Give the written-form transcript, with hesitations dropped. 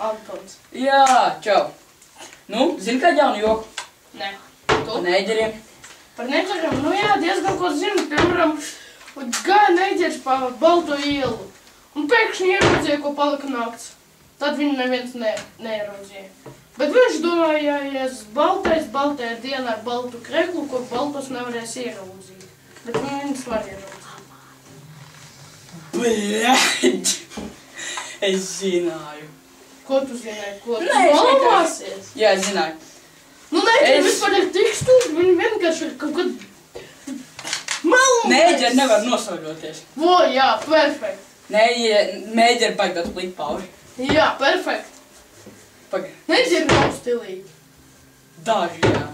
Antons. Jā, čau. Nu, zini kādu jaunu joku? Nē. Par neiģeriem. Par neiģeriem? Nu jā, diezgan ko zinu. Piemēram, gāja neiģers pa balto ielu. Un pēkšņi ieraudzīja, ko palika nakts. Tad viņu neviens neieraudzīja. Bet viņš domāja, ja es baltajā dienā ar baltu kreklu, ko baltos nevarēs ieraudzīt. Bet viņus var ieraudzīt. Bļaļ! Es zināju. Ko tu zināji? Ko tu balvāsies? Jā, es zināju. Nu, neiģeri vispār ir tik stūri, viņi vienkārši ir kaut kad malumais. Neiģeri nevar nosauļoties. Vo, jā, perfekt. Neiģeri baig tāds plikpauži. Jā, perfekt. Pagaid. Neiģeri nav stilīgi. Daži, jā.